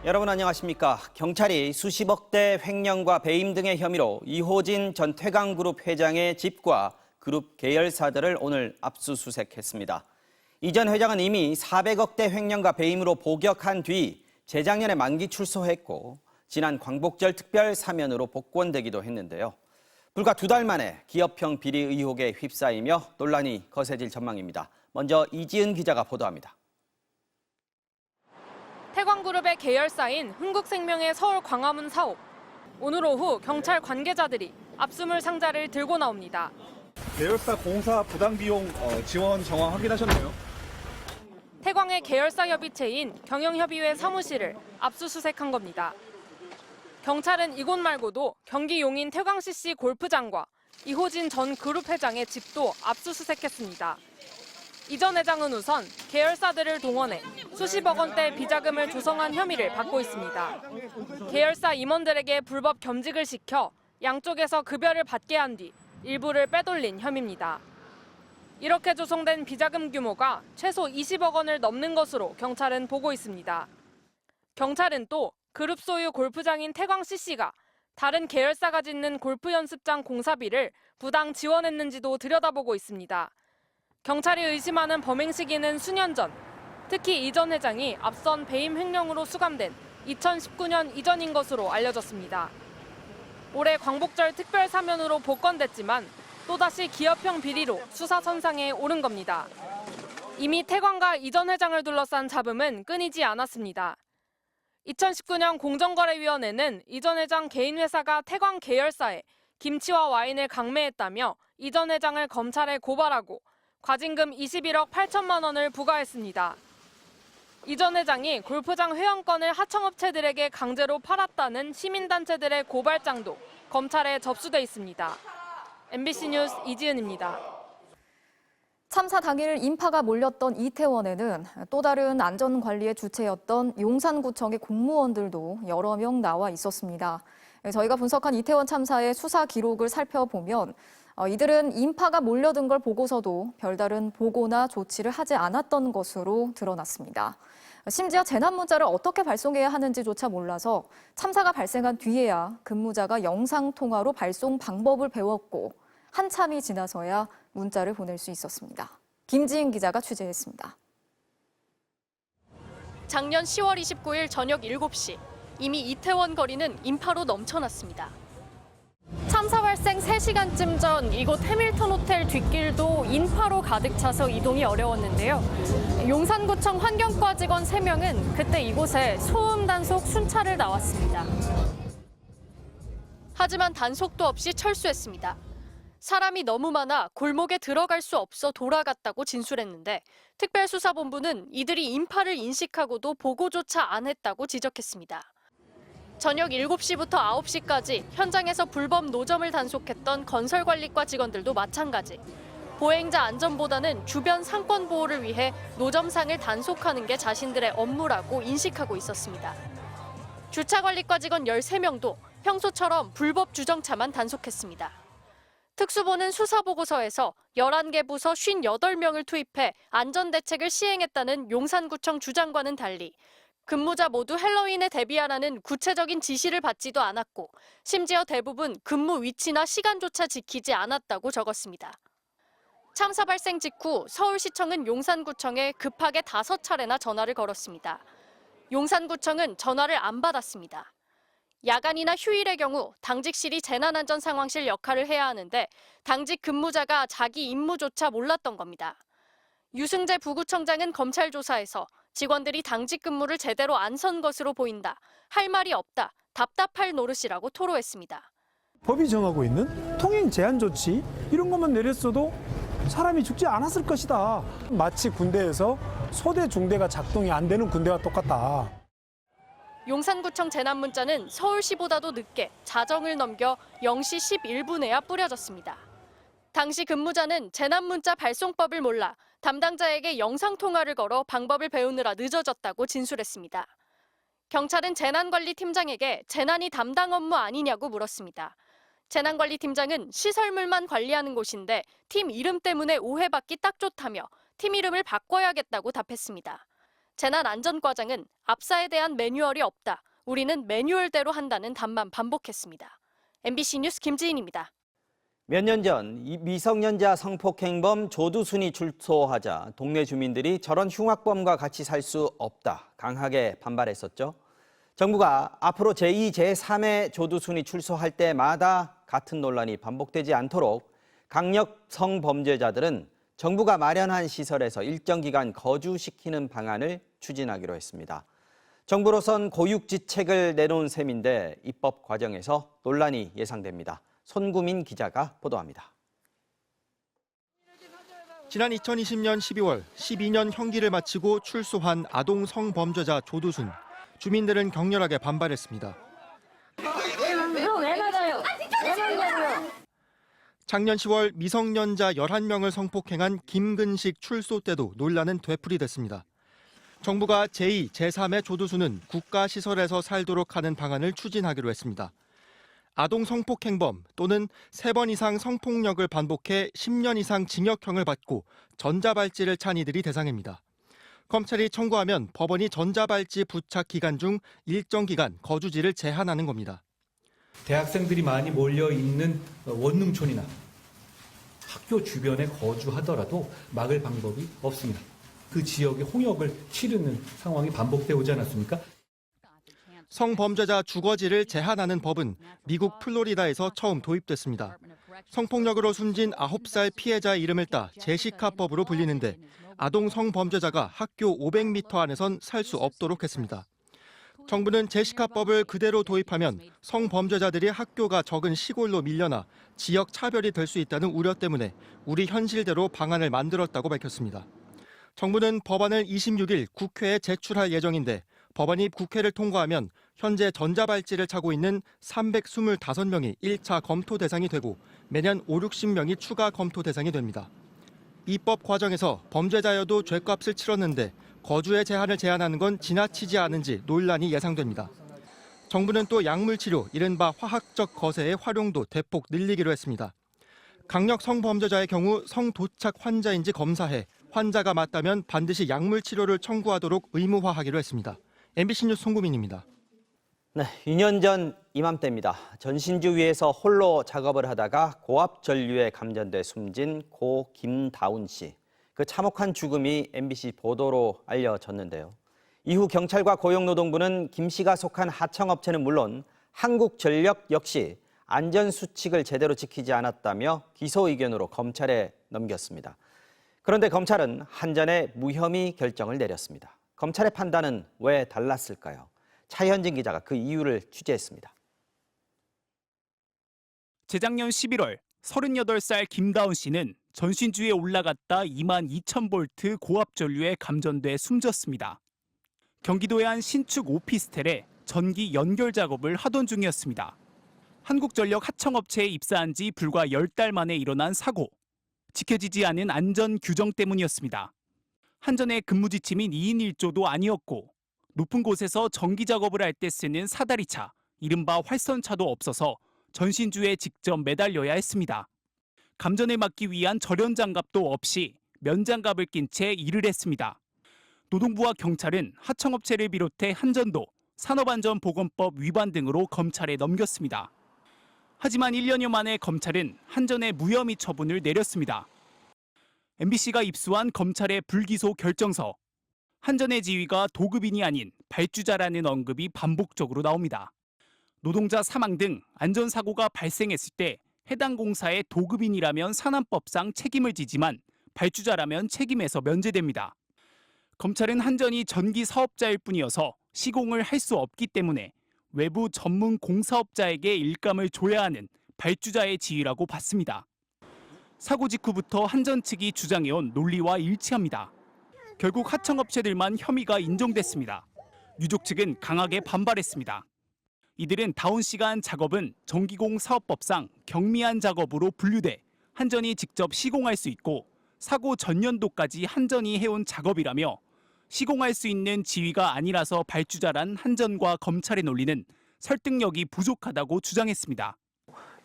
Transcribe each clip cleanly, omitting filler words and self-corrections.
여러분 안녕하십니까? 경찰이 수십억 대 횡령과 배임 등의 혐의로 이호진 전 태광그룹 회장의 집과 그룹 계열사들을 오늘 압수수색했습니다. 이 전 회장은 이미 400억 대 횡령과 배임으로 복역한 뒤 재작년에 만기 출소했고 지난 광복절 특별 사면으로 복권되기도 했는데요. 불과 2달 만에 기업형 비리 의혹에 휩싸이며 논란이 거세질 전망입니다. 먼저 이지은 기자가 보도합니다. 태광그룹의 계열사인 흥국생명의 서울 광화문 사옥. 오늘 오후 경찰 관계자들이 압수물 상자를 들고 나옵니다. 계열사 공사 부당 비용 지원 정황 확인하셨나요? 태광의 계열사 협의체인 경영협의회 사무실을 압수수색한 겁니다. 경찰은 이곳 말고도 경기 용인 태광CC 골프장과 이호진 전 그룹 회장의 집도 압수수색했습니다. 이 전 회장은 우선 계열사들을 동원해 수십억 원대 비자금을 조성한 혐의를 받고 있습니다. 계열사 임원들에게 불법 겸직을 시켜 양쪽에서 급여를 받게 한 뒤 일부를 빼돌린 혐의입니다. 이렇게 조성된 비자금 규모가 최소 20억 원을 넘는 것으로 경찰은 보고 있습니다. 경찰은 또 그룹 소유 골프장인 태광CC가 다른 계열사가 짓는 골프 연습장 공사비를 부당 지원했는지도 들여다보고 있습니다. 경찰이 의심하는 범행 시기는 수년 전, 특히 이 전 회장이 앞선 배임 횡령으로 수감된 2019년 이전인 것으로 알려졌습니다. 올해 광복절 특별 사면으로 복권됐지만 또다시 기업형 비리로 수사 선상에 오른 겁니다. 이미 태광과 이 전 회장을 둘러싼 잡음은 끊이지 않았습니다. 2019년 공정거래위원회는 이 전 회장 개인 회사가 태광 계열사에 김치와 와인을 강매했다며 이 전 회장을 검찰에 고발하고 과징금 21억 8천만 원을 부과했습니다. 이 전 회장이 골프장 회원권을 하청업체들에게 강제로 팔았다는 시민단체들의 고발장도 검찰에 접수돼 있습니다. MBC 뉴스 이지은입니다. 참사 당일 인파가 몰렸던 이태원에는 또 다른 안전관리의 주체였던 용산구청의 공무원들도 여러 명 나와 있었습니다. 저희가 분석한 이태원 참사의 수사 기록을 살펴보면 이들은 인파가 몰려든 걸 보고서도 별다른 보고나 조치를 하지 않았던 것으로 드러났습니다. 심지어 재난 문자를 어떻게 발송해야 하는지조차 몰라서 참사가 발생한 뒤에야 근무자가 영상통화로 발송 방법을 배웠고 한참이 지나서야 문자를 보낼 수 있었습니다. 김지은 기자가 취재했습니다. 작년 10월 29일 저녁 7시, 이미 이태원 거리는 인파로 넘쳐났습니다. 참사 발생 3시간쯤 전 이곳 해밀턴 호텔 뒷길도 인파로 가득 차서 이동이 어려웠는데요. 용산구청 환경과 직원 3명은 그때 이곳에 소음 단속 순찰을 나왔습니다. 하지만 단속도 없이 철수했습니다. 사람이 너무 많아 골목에 들어갈 수 없어 돌아갔다고 진술했는데 특별수사본부는 이들이 인파를 인식하고도 보고조차 안 했다고 지적했습니다. 저녁 7시부터 9시까지 현장에서 불법 노점을 단속했던 건설관리과 직원들도 마찬가지. 보행자 안전보다는 주변 상권 보호를 위해 노점상을 단속하는 게 자신들의 업무라고 인식하고 있었습니다. 주차관리과 직원 13명도 평소처럼 불법 주정차만 단속했습니다. 특수본은 수사보고서에서 11개 부서 58명을 투입해 안전대책을 시행했다는 용산구청 주장과는 달리 근무자 모두 헬로윈에 대비하라는 구체적인 지시를 받지도 않았고 심지어 대부분 근무 위치나 시간조차 지키지 않았다고 적었습니다. 참사 발생 직후 서울시청은 용산구청에 급하게 5차례나 전화를 걸었습니다. 용산구청은 전화를 안 받았습니다. 야간이나 휴일의 경우 당직실이 재난안전상황실 역할을 해야 하는데 당직 근무자가 자기 임무조차 몰랐던 겁니다. 유승재 부구청장은 검찰 조사에서 직원들이 당직 근무를 제대로 안 선 것으로 보인다. 할 말이 없다. 답답할 노릇이라고 토로했습니다. 법이 정하고 있는 통행 제한 조치 이런 것만 내렸어도 사람이 죽지 않았을 것이다. 마치 군대에서 소대 중대가 작동이 안 되는 군대와 똑같다. 용산구청 재난문자는 서울시보다도 늦게 자정을 넘겨 0시 11분에야 뿌려졌습니다. 당시 근무자는 재난문자 발송법을 몰라 담당자에게 영상통화를 걸어 방법을 배우느라 늦어졌다고 진술했습니다. 경찰은 재난관리팀장에게 재난이 담당 업무 아니냐고 물었습니다. 재난관리팀장은 시설물만 관리하는 곳인데 팀 이름 때문에 오해받기 딱 좋다며 팀 이름을 바꿔야겠다고 답했습니다. 재난안전과장은 압사에 대한 매뉴얼이 없다. 우리는 매뉴얼대로 한다는 답만 반복했습니다. MBC 뉴스 김지인입니다. 몇 년 전 미성년자 성폭행범 조두순이 출소하자 동네 주민들이 저런 흉악범과 같이 살 수 없다 강하게 반발했었죠. 정부가 앞으로 제2, 제3의 조두순이 출소할 때마다 같은 논란이 반복되지 않도록 강력 성범죄자들은 정부가 마련한 시설에서 일정 기간 거주시키는 방안을 추진하기로 했습니다. 정부로선 고육지책을 내놓은 셈인데 입법 과정에서 논란이 예상됩니다. 손구민 기자가 보도합니다. 지난 2020년 12월 12년 형기를 마치고 출소한 아동 성범죄자 조두순. 주민들은 격렬하게 반발했습니다. 작년 10월 미성년자 11명을 성폭행한 김근식 출소 때도 논란은 되풀이됐습니다. 정부가 제2, 제3의 조두순은 국가시설에서 살도록 하는 방안을 추진하기로 했습니다. 아동 성폭행범 또는 3번 이상 성폭력을 반복해 10년 이상 징역형을 받고 전자발찌를 찬 이들이 대상입니다. 검찰이 청구하면 법원이 전자발찌 부착 기간 중 일정 기간 거주지를 제한하는 겁니다. 대학생들이 많이 몰려 있는 원룸촌이나 학교 주변에 거주하더라도 막을 방법이 없습니다. 그 지역의 홍역을 치르는 상황이 반복되어 오지 않았습니까? 성범죄자 주거지를 제한하는 법은 미국 플로리다에서 처음 도입됐습니다. 성폭력으로 숨진 9살 피해자의 이름을 따 제시카법으로 불리는데 아동 성범죄자가 학교 500m 안에선 살 수 없도록 했습니다. 정부는 제시카법을 그대로 도입하면 성범죄자들이 학교가 적은 시골로 밀려나 지역 차별이 될 수 있다는 우려 때문에 우리 현실대로 방안을 만들었다고 밝혔습니다. 정부는 법안을 26일 국회에 제출할 예정인데 법안이 국회를 통과하면 현재 전자발찌를 차고 있는 325명이 1차 검토 대상이 되고 매년 5, 60명이 추가 검토 대상이 됩니다. 입법 과정에서 범죄자여도 죗값을 치렀는데 거주의 제한을 제한하는 건 지나치지 않은지 논란이 예상됩니다. 정부는 또 약물치료, 이른바 화학적 거세의 활용도 대폭 늘리기로 했습니다. 강력 성범죄자의 경우 성도착 환자인지 검사해 환자가 맞다면 반드시 약물치료를 청구하도록 의무화하기로 했습니다. MBC 뉴스 송구민입니다. 네, 2년 전 이맘때입니다. 전신주 위에서 홀로 작업을 하다가 고압 전류에 감전돼 숨진 고 김다운 씨. 그 참혹한 죽음이 MBC 보도로 알려졌는데요. 이후 경찰과 고용노동부는 김 씨가 속한 하청업체는 물론 한국전력 역시 안전수칙을 제대로 지키지 않았다며 기소 의견으로 검찰에 넘겼습니다. 그런데 검찰은 한전의 무혐의 결정을 내렸습니다. 검찰의 판단은 왜 달랐을까요? 차현진 기자가 그 이유를 취재했습니다. 재작년 11월 38살 김다운 씨는 전신주에 올라갔다 22,000V 고압 전류에 감전돼 숨졌습니다. 경기도의 한 신축 오피스텔에 전기 연결 작업을 하던 중이었습니다. 한국전력 하청업체에 입사한 지 불과 10달 만에 일어난 사고. 지켜지지 않은 안전 규정 때문이었습니다. 한전의 근무 지침인 2인 1조도 아니었고 높은 곳에서 전기 작업을 할 때 쓰는 사다리차, 이른바 활선차도 없어서 전신주에 직접 매달려야 했습니다. 감전을 막기 위한 절연 장갑도 없이 면장갑을 낀 채 일을 했습니다. 노동부와 경찰은 하청업체를 비롯해 한전도 산업안전보건법 위반 등으로 검찰에 넘겼습니다. 하지만 1년여 만에 검찰은 한전의 무혐의 처분을 내렸습니다. MBC가 입수한 검찰의 불기소 결정서. 한전의 지위가 도급인이 아닌 발주자라는 언급이 반복적으로 나옵니다. 노동자 사망 등 안전사고가 발생했을 때 해당 공사의 도급인이라면 산안법상 책임을 지지만 발주자라면 책임에서 면제됩니다. 검찰은 한전이 전기 사업자일 뿐이어서 시공을 할 수 없기 때문에 외부 전문 공사업자에게 일감을 줘야 하는 발주자의 지위라고 봤습니다. 사고 직후부터 한전 측이 주장해온 논리와 일치합니다. 결국 하청업체들만 혐의가 인정됐습니다. 유족 측은 강하게 반발했습니다. 이들은 다운 씨가 한 작업은 전기공 사업법상 경미한 작업으로 분류돼 한전이 직접 시공할 수 있고 사고 전년도까지 한전이 해온 작업이라며 시공할 수 있는 지위가 아니라서 발주자란 한전과 검찰의 논리는 설득력이 부족하다고 주장했습니다.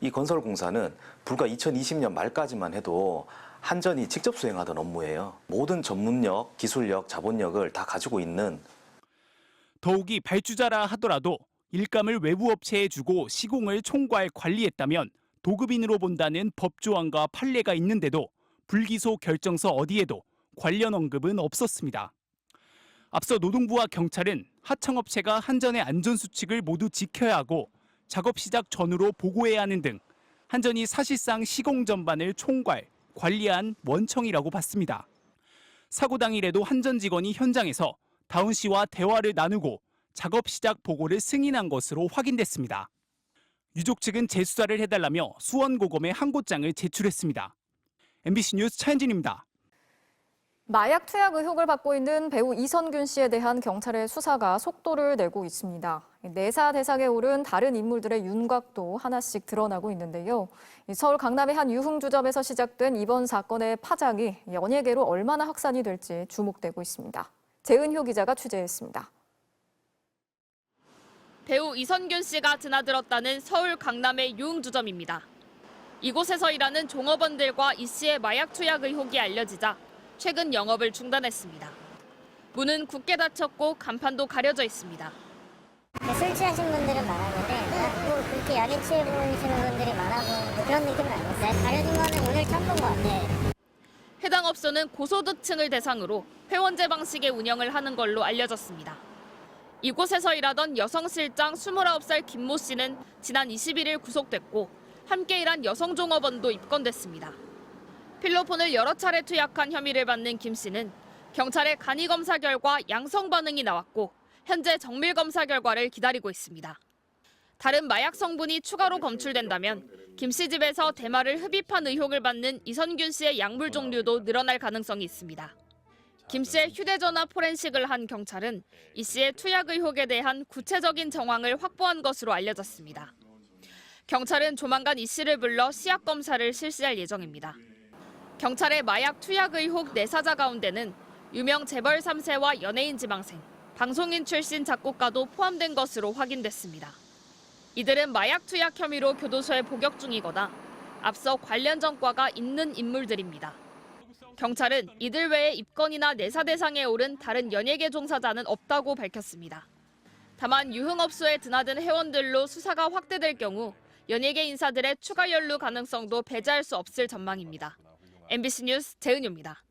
이 건설공사는 불과 2020년 말까지만 해도 한전이 직접 수행하던 업무예요. 모든 전문력, 기술력, 자본력을 다 가지고 있는 더욱이 발주자라 하더라도 일감을 외부 업체에 주고 시공을 총괄 관리했다면 도급인으로 본다는 법조항과 판례가 있는데도 불기소 결정서 어디에도 관련 언급은 없었습니다. 앞서 노동부와 경찰은 하청업체가 한전의 안전수칙을 모두 지켜야 하고 작업 시작 전후로 보고해야 하는 등 한전이 사실상 시공 전반을 총괄, 관리한 원청이라고 봤습니다. 사고 당일에도 한전 직원이 현장에서 다운 씨와 대화를 나누고 작업 시작 보고를 승인한 것으로 확인됐습니다. 유족 측은 재수사를 해달라며 수원고검에 항고장을 제출했습니다. MBC 뉴스 차현진입니다. 마약 투약 의혹을 받고 있는 배우 이선균 씨에 대한 경찰의 수사가 속도를 내고 있습니다. 내사 대상에 오른 다른 인물들의 윤곽도 하나씩 드러나고 있는데요. 서울 강남의 한 유흥주점에서 시작된 이번 사건의 파장이 연예계로 얼마나 확산이 될지 주목되고 있습니다. 재은효 기자가 취재했습니다. 배우 이선균 씨가 드나들었다는 서울 강남의 유흥주점입니다. 이곳에서 일하는 종업원들과 이 씨의 마약 투약 의혹이 알려지자 최근 영업을 중단했습니다. 문은 굳게 닫혔고 간판도 가려져 있습니다. 술 취하신 분들은 많았는데 뭐 그렇게 약에 취해 보이시는 분들이 많아서 그런 느낌은 아니었어요. 가려진 거는 오늘 처음 본 것 같아요. 해당 업소는 고소득층을 대상으로 회원제 방식의 운영을 하는 걸로 알려졌습니다. 이곳에서 일하던 여성 실장 29살 김모 씨는 지난 21일 구속됐고 함께 일한 여성 종업원도 입건됐습니다. 필로폰을 여러 차례 투약한 혐의를 받는 김 씨는 경찰의 간이 검사 결과 양성 반응이 나왔고 현재 정밀 검사 결과를 기다리고 있습니다. 다른 마약 성분이 추가로 검출된다면 김 씨 집에서 대마를 흡입한 의혹을 받는 이선균 씨의 약물 종류도 늘어날 가능성이 있습니다. 김 씨의 휴대전화 포렌식을 한 경찰은 이 씨의 투약 의혹에 대한 구체적인 정황을 확보한 것으로 알려졌습니다. 경찰은 조만간 이 씨를 불러 시약 검사를 실시할 예정입니다. 경찰의 마약 투약 의혹 내사자 가운데는 유명 재벌 3세와 연예인 지망생, 방송인 출신 작곡가도 포함된 것으로 확인됐습니다. 이들은 마약 투약 혐의로 교도소에 복역 중이거나 앞서 관련 전과가 있는 인물들입니다. 경찰은 이들 외에 입건이나 내사 대상에 오른 다른 연예계 종사자는 없다고 밝혔습니다. 다만 유흥업소에 드나든 회원들로 수사가 확대될 경우 연예계 인사들의 추가 연루 가능성도 배제할 수 없을 전망입니다. MBC 뉴스 재은효입니다.